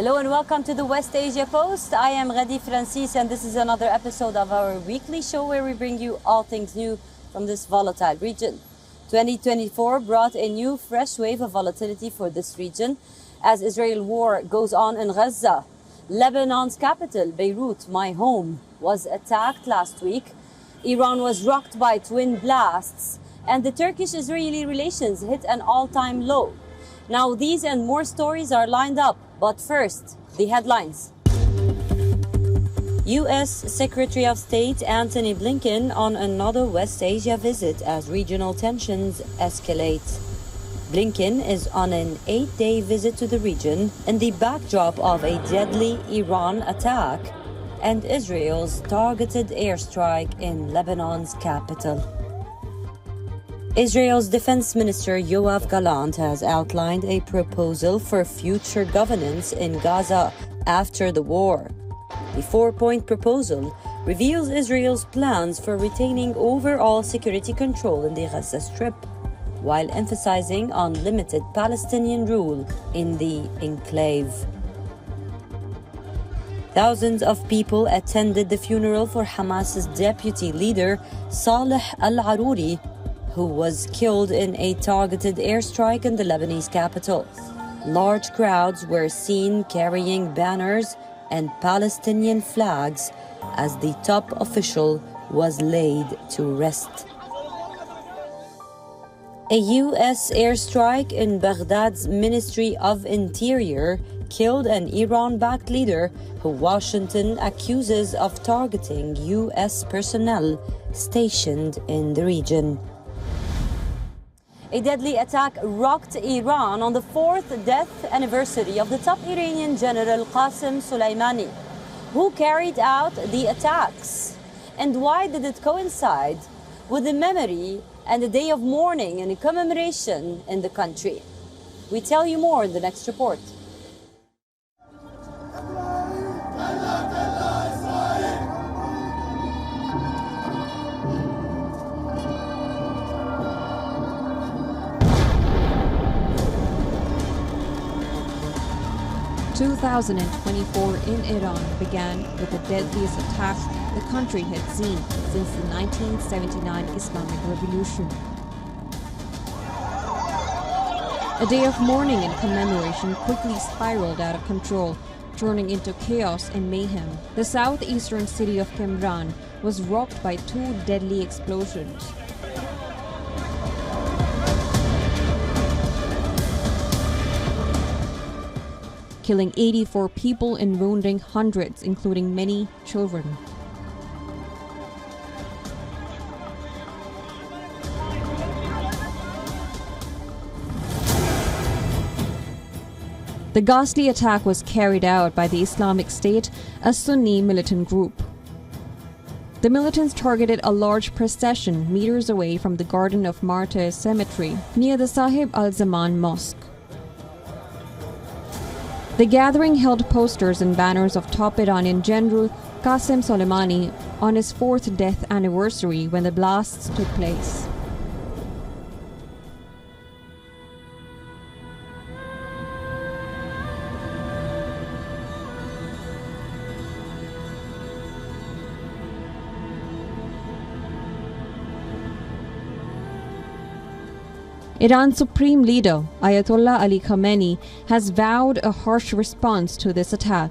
Hello and welcome to the West Asia Post. I am Ghadi Francis and this is another episode of our weekly show where we bring you all things new from this volatile region. 2024 brought a new fresh wave of volatility for this region as Israel war goes on in Gaza. Lebanon's capital, Beirut, my home, was attacked last week. Iran was rocked by twin blasts and the Turkish-Israeli relations hit an all-time low. Now these and more stories are lined up, but first, the headlines. U.S. Secretary of State Antony Blinken on another West Asia visit as regional tensions escalate. Blinken is on an 8-day visit to the region in the backdrop of a deadly Iran attack and Israel's targeted airstrike in Lebanon's capital. Israel's Defense Minister Yoav Gallant has outlined a proposal for future governance in Gaza after the war. The 4-point proposal reveals Israel's plans for retaining overall security control in the Gaza Strip, while emphasizing unlimited Palestinian rule in the enclave. Thousands of people attended the funeral for Hamas's deputy leader, Saleh Al Arouri, who was killed in a targeted airstrike in the Lebanese capital. Large crowds were seen carrying banners and Palestinian flags as the top official was laid to rest. A U.S. airstrike in Baghdad's Ministry of Interior killed an Iran-backed leader who Washington accuses of targeting U.S. personnel stationed in the region. A deadly attack rocked Iran on the 4th death anniversary of the top Iranian general Qasem Soleimani. Who carried out the attacks? And why did it coincide with the memory and the day of mourning and commemoration in the country? We tell you more in the next report. 2024 in Iran began with the deadliest attack the country had seen since the 1979 Islamic Revolution. A day of mourning and commemoration quickly spiraled out of control, turning into chaos and mayhem. The southeastern city of Qumran was rocked by 2 deadly explosions. Killing 84 people and wounding hundreds, including many children. The ghastly attack was carried out by the Islamic State, a Sunni militant group. The militants targeted a large procession meters away from the Garden of Martyrs cemetery near the Sahib al-Zaman Mosque. The gathering held posters and banners of top Iranian General Qasem Soleimani on his 4th death anniversary when the blasts took place. Iran's supreme leader, Ayatollah Ali Khamenei, has vowed a harsh response to this attack,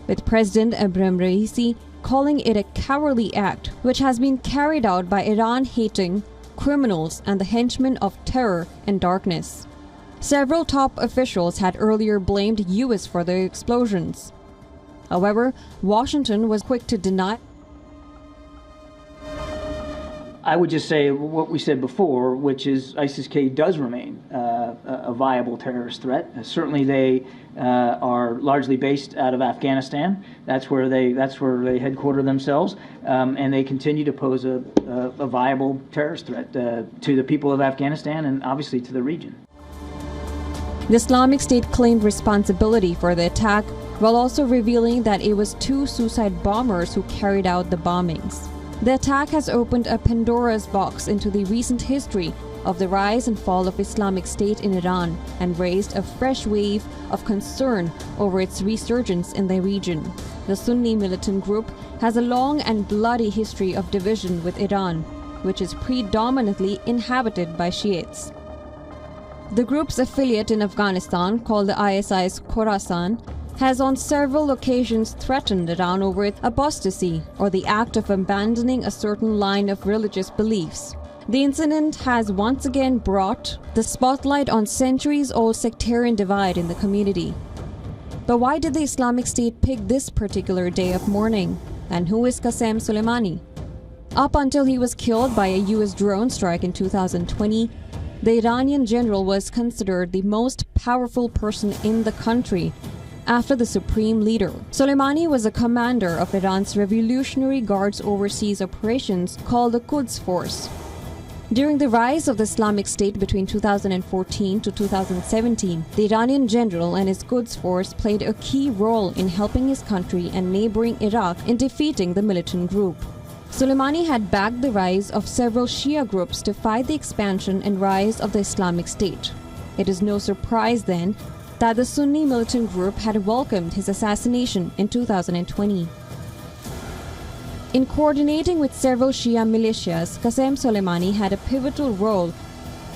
with President Ebrahim Raisi calling it a cowardly act which has been carried out by Iran-hating criminals and the henchmen of terror and darkness. Several top officials had earlier blamed US for the explosions. However, Washington was quick to deny. I would just say what we said before, which is ISIS-K does remain a viable terrorist threat. Certainly they are largely based out of Afghanistan. That's where they headquarter themselves, and they continue to pose a viable terrorist threat to the people of Afghanistan and obviously to the region. The Islamic State claimed responsibility for the attack while also revealing that it was 2 suicide bombers who carried out the bombings. The attack has opened a Pandora's box into the recent history of the rise and fall of Islamic State in Iran and raised a fresh wave of concern over its resurgence in the region. The Sunni militant group has a long and bloody history of division with Iran, which is predominantly inhabited by Shiites. The group's affiliate in Afghanistan, called the ISI's Khorasan, has on several occasions threatened Iran over its apostasy or the act of abandoning a certain line of religious beliefs. The incident has once again brought the spotlight on centuries-old sectarian divide in the community. But why did the Islamic State pick this particular day of mourning? And who is Qasem Soleimani? Up until he was killed by a US drone strike in 2020, the Iranian general was considered the most powerful person in the country after the supreme leader. Soleimani was a commander of Iran's Revolutionary Guard's overseas operations called the Quds Force. During the rise of the Islamic State between 2014 to 2017, the Iranian general and his Quds Force played a key role in helping his country and neighboring Iraq in defeating the militant group. Soleimani had backed the rise of several Shia groups to fight the expansion and rise of the Islamic State. It is no surprise then that the Sunni militant group had welcomed his assassination in 2020. In coordinating with several Shia militias, Qasem Soleimani had a pivotal role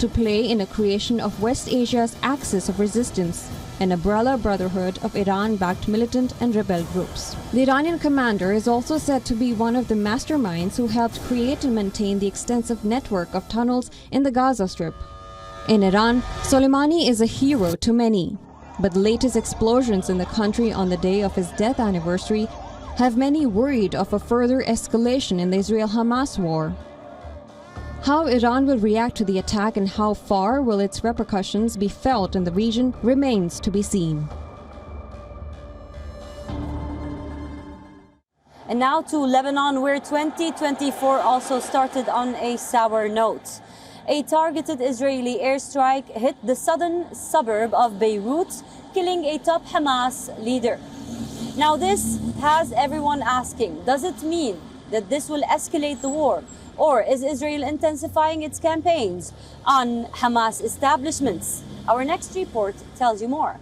to play in the creation of West Asia's axis of resistance, an umbrella brotherhood of Iran-backed militant and rebel groups. The Iranian commander is also said to be one of the masterminds who helped create and maintain the extensive network of tunnels in the Gaza Strip. In Iran, Soleimani is a hero to many, but the latest explosions in the country on the day of his death anniversary have many worried of a further escalation in the Israel-Hamas war. How Iran will react to the attack and how far will its repercussions be felt in the region remains to be seen. And now to Lebanon, where 2024 also started on a sour note. A targeted Israeli airstrike hit the southern suburb of Beirut, killing a top Hamas leader. Now this has everyone asking, does it mean that this will escalate the war? Or is Israel intensifying its campaigns on Hamas establishments? Our next report tells you more.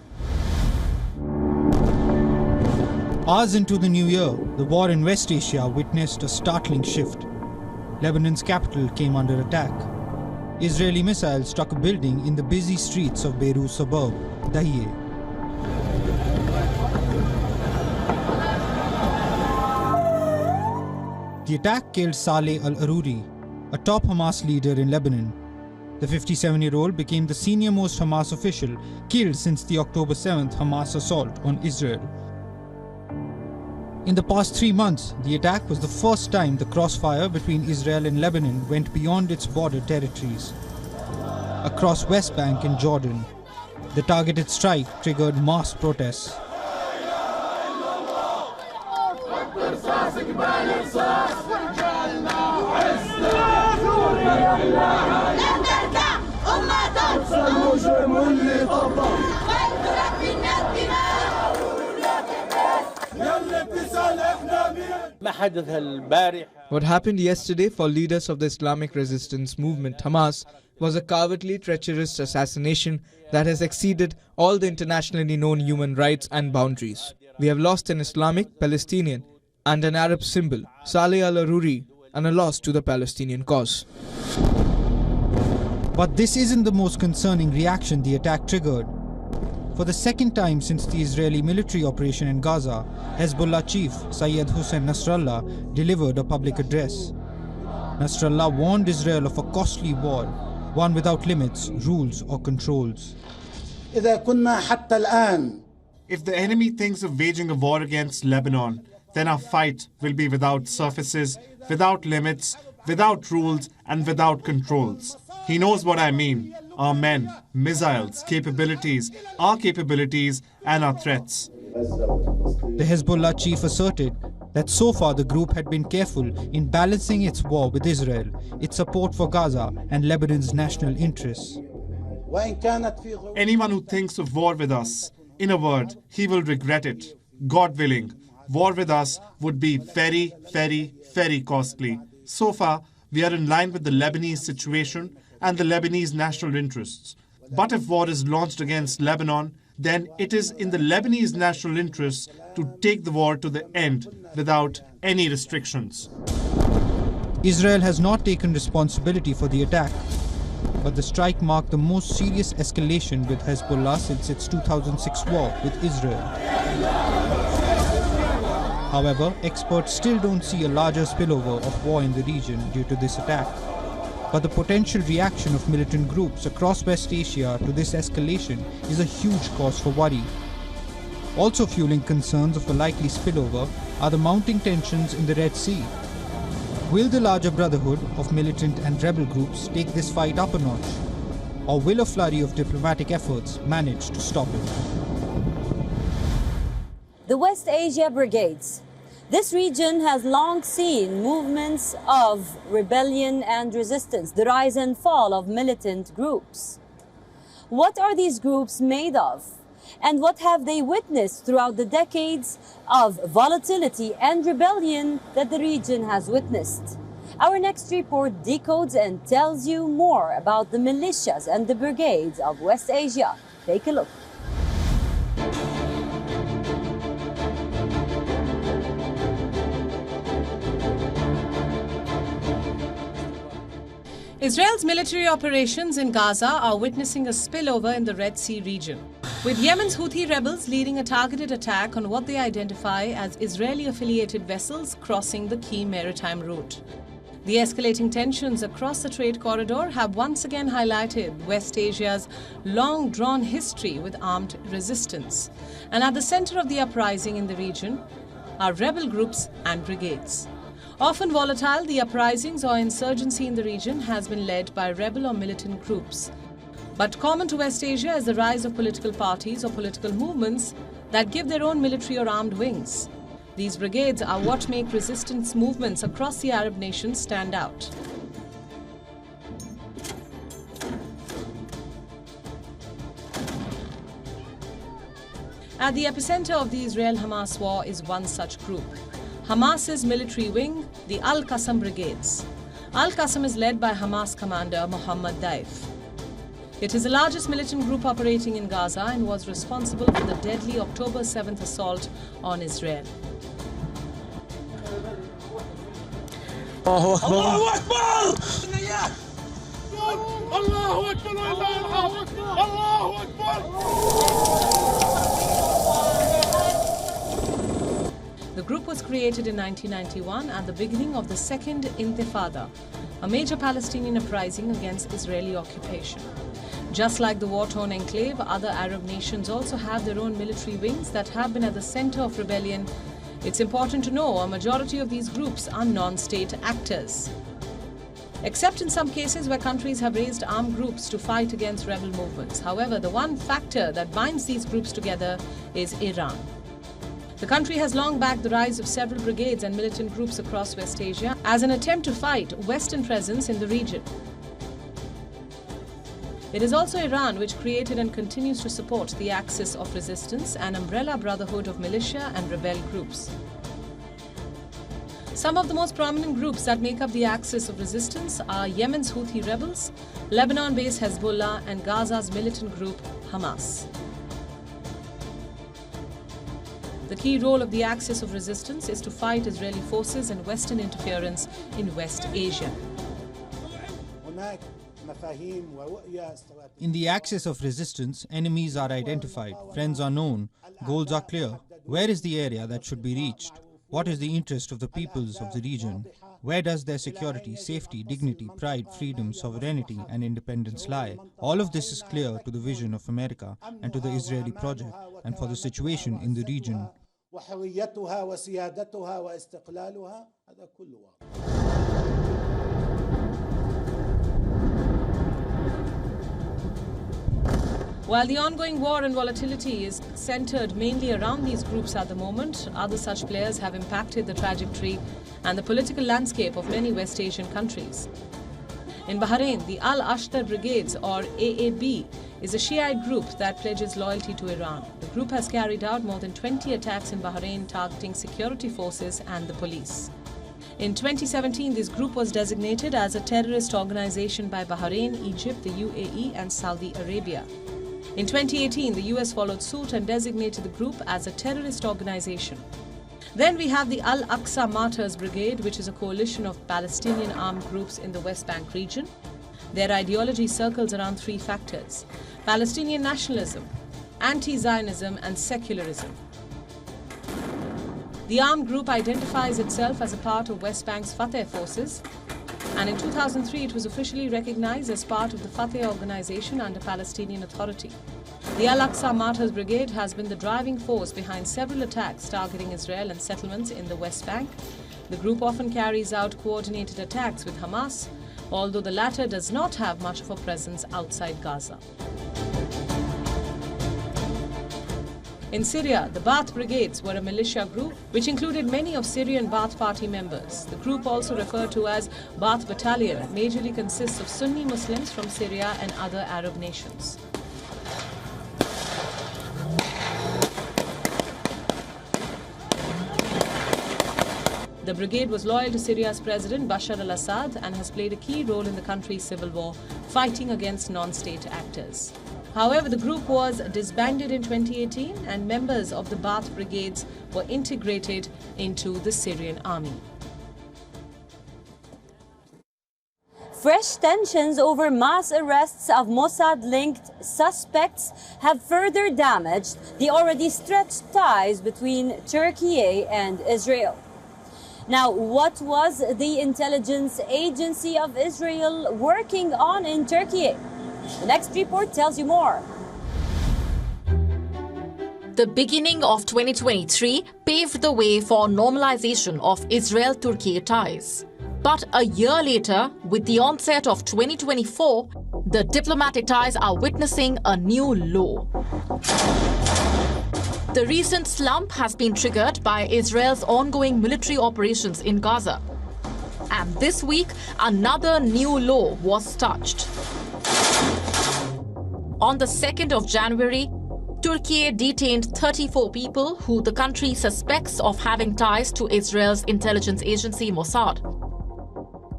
Hours into the new year, the war in West Asia witnessed a startling shift. Lebanon's capital came under attack. Israeli missiles struck a building in the busy streets of Beirut suburb, Dahieh. The attack killed Saleh Al Arouri, a top Hamas leader in Lebanon. The 57-year-old became the senior-most Hamas official killed since the October 7th Hamas assault on Israel. In the past 3 months, the attack was the first time the crossfire between Israel and Lebanon went beyond its border territories. Across West Bank and Jordan, the targeted strike triggered mass protests. What happened yesterday for leaders of the Islamic resistance movement Hamas was a cowardly, treacherous assassination that has exceeded all the internationally known human rights and boundaries. We have lost an Islamic, Palestinian and an Arab symbol, Saleh Al Arouri, and a loss to the Palestinian cause. But this isn't the most concerning reaction the attack triggered. For the second time since the Israeli military operation in Gaza, Hezbollah chief Sayyid Hussein Nasrallah delivered a public address. Nasrallah warned Israel of a costly war, one without limits, rules or controls. If the enemy thinks of waging a war against Lebanon, then our fight will be without surfaces, without limits, without rules and without controls. He knows what I mean. Our men, missiles, capabilities, our capabilities and our threats. The Hezbollah chief asserted that so far the group had been careful in balancing its war with Israel, its support for Gaza and Lebanon's national interests. Anyone who thinks of war with us, in a word, he will regret it. God willing, war with us would be very, very, very costly. So far, we are in line with the Lebanese situation and the Lebanese national interests. But if war is launched against Lebanon, then it is in the Lebanese national interests to take the war to the end without any restrictions. Israel has not taken responsibility for the attack, but the strike marked the most serious escalation with Hezbollah since its 2006 war with Israel. However, experts still don't see a larger spillover of war in the region due to this attack. But the potential reaction of militant groups across West Asia to this escalation is a huge cause for worry. Also fueling concerns of a likely spillover are the mounting tensions in the Red Sea. Will the larger brotherhood of militant and rebel groups take this fight up a notch? Or will a flurry of diplomatic efforts manage to stop it? The West Asia Brigades. This region has long seen movements of rebellion and resistance, the rise and fall of militant groups. What are these groups made of? And what have they witnessed throughout the decades of volatility and rebellion that the region has witnessed? Our next report decodes and tells you more about the militias and the brigades of West Asia. Take a look. Israel's military operations in Gaza are witnessing a spillover in the Red Sea region, with Yemen's Houthi rebels leading a targeted attack on what they identify as Israeli-affiliated vessels crossing the key maritime route. The escalating tensions across the trade corridor have once again highlighted West Asia's long-drawn history with armed resistance. And at the center of the uprising in the region are rebel groups and brigades. Often volatile, the uprisings or insurgency in the region has been led by rebel or militant groups. But common to West Asia is the rise of political parties or political movements that give their own military or armed wings. These brigades are what make resistance movements across the Arab nations stand out. At the epicenter of the Israel-Hamas war is one such group. Hamas's military wing, the Al-Qassam Brigades. Al-Qassam is led by Hamas commander Mohammed Daif. It is the largest militant group operating in Gaza and was responsible for the deadly October 7th assault on Israel. Allahu Akbar! Allahu Akbar! Allahu Akbar! The group was created in 1991 at the beginning of the Second Intifada, a major Palestinian uprising against Israeli occupation. Just like the war-torn enclave, other Arab nations also have their own military wings that have been at the center of rebellion. It's important to know a majority of these groups are non-state actors. Except in some cases where countries have raised armed groups to fight against rebel movements. However, the one factor that binds these groups together is Iran. The country has long backed the rise of several brigades and militant groups across West Asia as an attempt to fight Western presence in the region. It is also Iran which created and continues to support the Axis of Resistance, an umbrella brotherhood of militia and rebel groups. Some of the most prominent groups that make up the Axis of Resistance are Yemen's Houthi rebels, Lebanon-based Hezbollah, and Gaza's militant group Hamas. The key role of the Axis of Resistance is to fight Israeli forces and Western interference in West Asia. In the Axis of Resistance, enemies are identified, friends are known, goals are clear. Where is the area that should be reached? What is the interest of the peoples of the region? Where does their security, safety, dignity, pride, freedom, sovereignty, and independence lie? All of this is clear to the vision of America and to the Israeli project, and for the situation in the region. While the ongoing war and volatility is centered mainly around these groups at the moment, other such players have impacted the trajectory and the political landscape of many West Asian countries. In Bahrain, the Al-Ashtar Brigades, or AAB, is a Shiite group that pledges loyalty to Iran. The group has carried out more than 20 attacks in Bahrain targeting security forces and the police. In 2017, this group was designated as a terrorist organization by Bahrain, Egypt, the UAE and Saudi Arabia. In 2018, the US followed suit and designated the group as a terrorist organization. Then we have the Al Aqsa Martyrs Brigade, which is a coalition of Palestinian armed groups in the West Bank region. Their ideology circles around three factors: Palestinian nationalism, anti-Zionism and secularism. The armed group identifies itself as a part of West Bank's Fateh forces, and in 2003 it was officially recognized as part of the Fateh organization under Palestinian Authority. The Al Aqsa Martyrs Brigade has been the driving force behind several attacks targeting Israel and settlements in the West Bank. The group often carries out coordinated attacks with Hamas, although the latter does not have much of a presence outside Gaza. In Syria, the Ba'ath Brigades were a militia group which included many of Syrian Ba'ath Party members. The group, also referred to as Ba'ath Battalion, majorly consists of Sunni Muslims from Syria and other Arab nations. The brigade was loyal to Syria's President Bashar al-Assad and has played a key role in the country's civil war, fighting against non-state actors. However, the group was disbanded in 2018 and members of the Ba'ath Brigades were integrated into the Syrian army. Fresh tensions over mass arrests of Mossad-linked suspects have further damaged the already stretched ties between Turkey and Israel. Now, what was the intelligence agency of Israel working on in Turkey? The next report tells you more. The beginning of 2023 paved the way for normalization of Israel-Turkey ties. But a year later, with the onset of 2024, the diplomatic ties are witnessing a new low. The recent slump has been triggered by Israel's ongoing military operations in Gaza. And this week, another new low was touched. On the 2nd of January, Turkey detained 34 people who the country suspects of having ties to Israel's intelligence agency Mossad.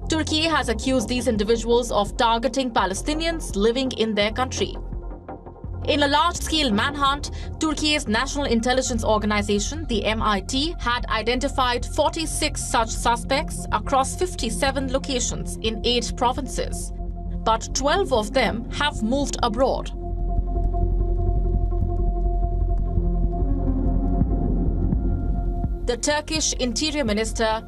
Turkey has accused these individuals of targeting Palestinians living in their country. In a large-scale manhunt, Turkey's National Intelligence Organization, the MIT, had identified 46 such suspects across 57 locations in 8 provinces. But 12 of them have moved abroad. The Turkish Interior Minister,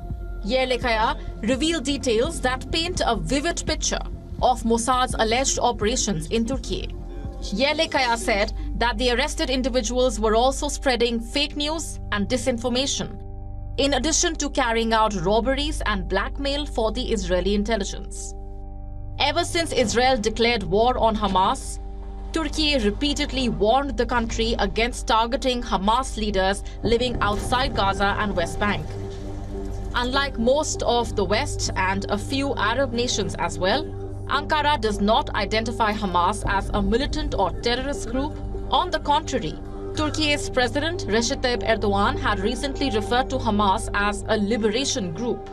Yerlikaya, revealed details that paint a vivid picture of Mossad's alleged operations in Turkey. Yerlikaya said that the arrested individuals were also spreading fake news and disinformation, in addition to carrying out robberies and blackmail for the Israeli intelligence. Ever since Israel declared war on Hamas, Turkey repeatedly warned the country against targeting Hamas leaders living outside Gaza and West Bank. Unlike most of the West and a few Arab nations as well, Ankara does not identify Hamas as a militant or terrorist group. On the contrary, Turkey's President Recep Tayyip Erdogan had recently referred to Hamas as a liberation group.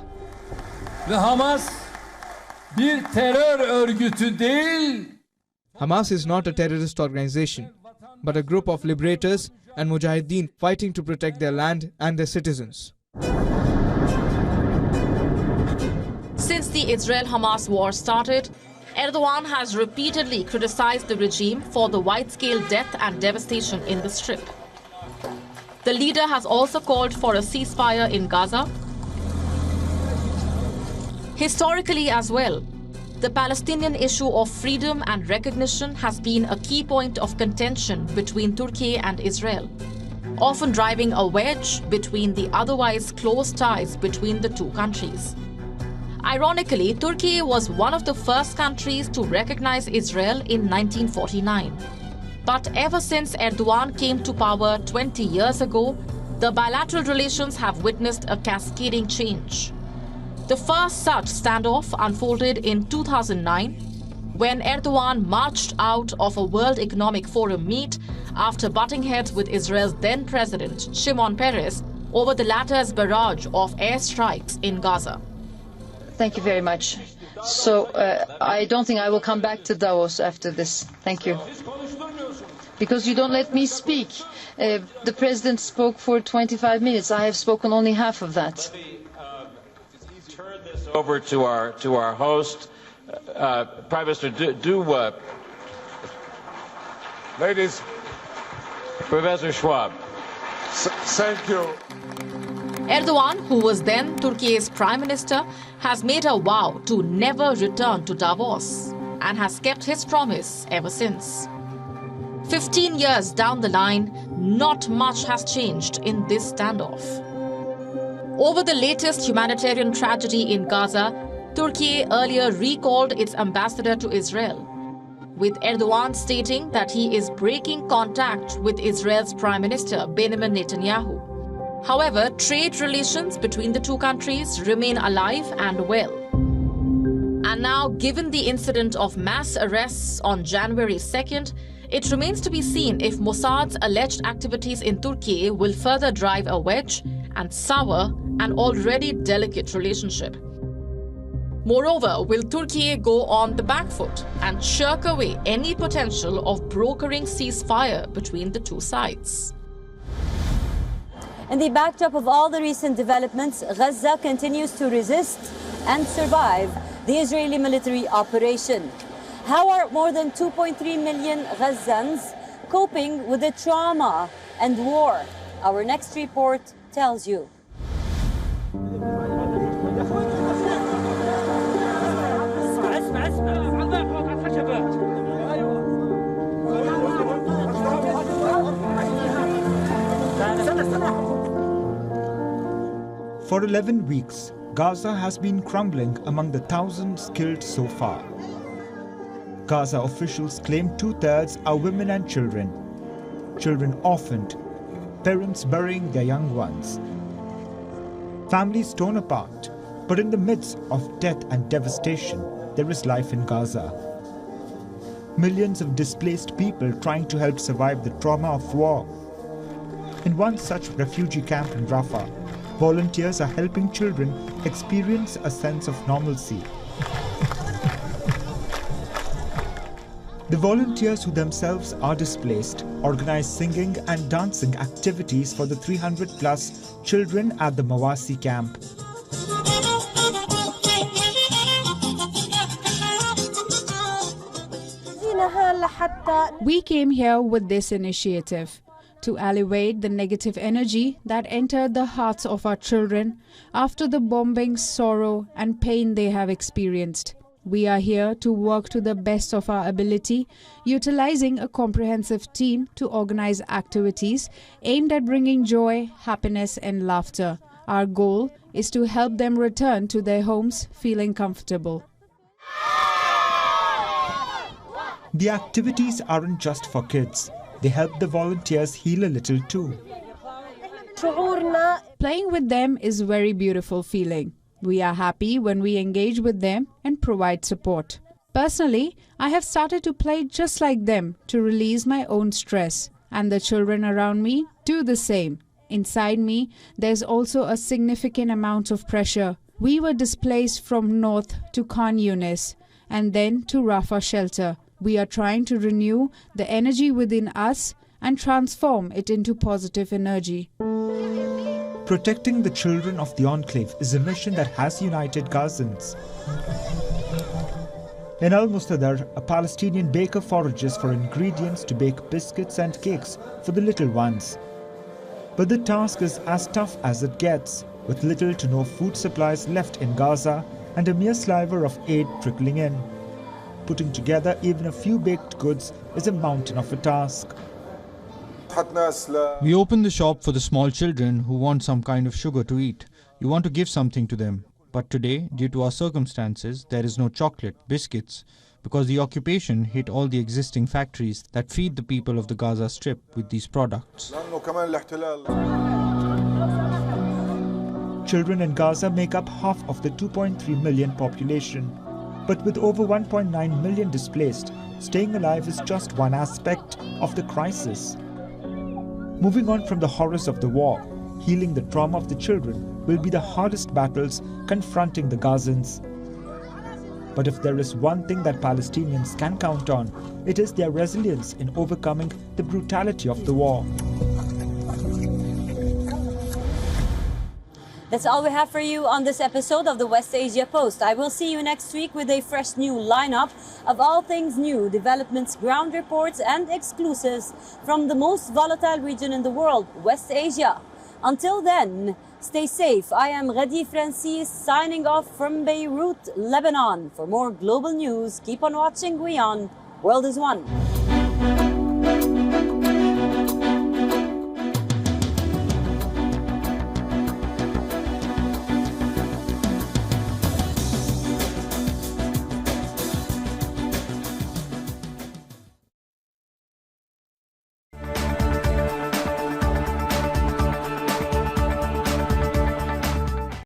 Hamas bir terör örgütü değil. Hamas is not a terrorist organization, but a group of liberators and mujahideen fighting to protect their land and their citizens. Since the Israel-Hamas war started, Erdogan has repeatedly criticized the regime for the wide-scale death and devastation in the Strip. The leader has also called for a ceasefire in Gaza. Historically as well, the Palestinian issue of freedom and recognition has been a key point of contention between Turkey and Israel, often driving a wedge between the otherwise close ties between the two countries. Ironically, Turkey was one of the first countries to recognize Israel in 1949. But ever since Erdogan came to power 20 years ago, the bilateral relations have witnessed a cascading change. The first such standoff unfolded in 2009, when Erdogan marched out of a World Economic Forum meet after butting heads with Israel's then-president, Shimon Peres, over the latter's barrage of airstrikes in Gaza. Thank you very much. So I don't think I will come back to Davos after this. Thank you. Because you don't let me speak. The President spoke for 25 minutes. I have spoken only half of that. Turn this over to our host. Prime Minister, Ladies, Professor Schwab. Thank you. Erdogan, who was then Turkey's Prime Minister, has made a vow to never return to Davos and has kept his promise ever since. 15 years down the line, not much has changed in this standoff. Over the latest humanitarian tragedy in Gaza, Turkey earlier recalled its ambassador to Israel, with Erdogan stating that he is breaking contact with Israel's Prime Minister Benjamin Netanyahu. However, trade relations between the two countries remain alive and well. And now, given the incident of mass arrests on January 2nd, it remains to be seen if Mossad's alleged activities in Turkey will further drive a wedge and sour an already delicate relationship. Moreover, will Turkey go on the back foot and shirk away any potential of brokering ceasefire between the two sides? In the backdrop of all the recent developments, Gaza continues to resist and survive the Israeli military operation. How are more than 2.3 million Gazans coping with the trauma and war? Our next report tells you. For 11 weeks, Gaza has been crumbling among the thousands killed so far. Gaza officials claim 2/3 are women and children. Children orphaned, parents burying their young ones. Families torn apart, but in the midst of death and devastation, there is life in Gaza. Millions of displaced people trying to help survive the trauma of war. In one such refugee camp in Rafah, volunteers are helping children experience a sense of normalcy. The volunteers, who themselves are displaced, organize singing and dancing activities for the 300+ children at the Mawasi camp. We came here with this initiative to alleviate the negative energy that entered the hearts of our children after the bombing, sorrow and pain they have experienced. We are here to work to the best of our ability, utilizing a comprehensive team to organize activities aimed at bringing joy, happiness and laughter. Our goal is to help them return to their homes feeling comfortable. The activities aren't just for kids. They help the volunteers heal a little too. Playing with them is a very beautiful feeling. We are happy when we engage with them and provide support. Personally, I have started to play just like them to release my own stress, and the children around me do the same. Inside me, there's also a significant amount of pressure. We were displaced from north to Khan Yunis and then to Rafah shelter. We are trying to renew the energy within us and transform it into positive energy. Protecting the children of the enclave is a mission that has united Gazans. In Al-Mustadar, a Palestinian baker forages for ingredients to bake biscuits and cakes for the little ones. But the task is as tough as it gets, with little to no food supplies left in Gaza and a mere sliver of aid trickling in. Putting together even a few baked goods is a mountain of a task. We open the shop for the small children who want some kind of sugar to eat. You want to give something to them. But today, due to our circumstances, there is no chocolate, biscuits, because the occupation hit all the existing factories that feed the people of the Gaza Strip with these products. Children in Gaza make up half of the 2.3 million population. But with over 1.9 million displaced, staying alive is just one aspect of the crisis. Moving on from the horrors of the war, Healing the trauma of the children will be the hardest battles confronting the Gazans. But if there is one thing that Palestinians can count on, it is their resilience in overcoming the brutality of the war. That's all we have for you on this episode of the West Asia Post. I will see you next week with a fresh new lineup of all things new, developments, ground reports and exclusives from the most volatile region in the world, West Asia. Until then, stay safe. I am Ghadi Francis signing off from Beirut, Lebanon. For more global news, keep on watching WION. World is One.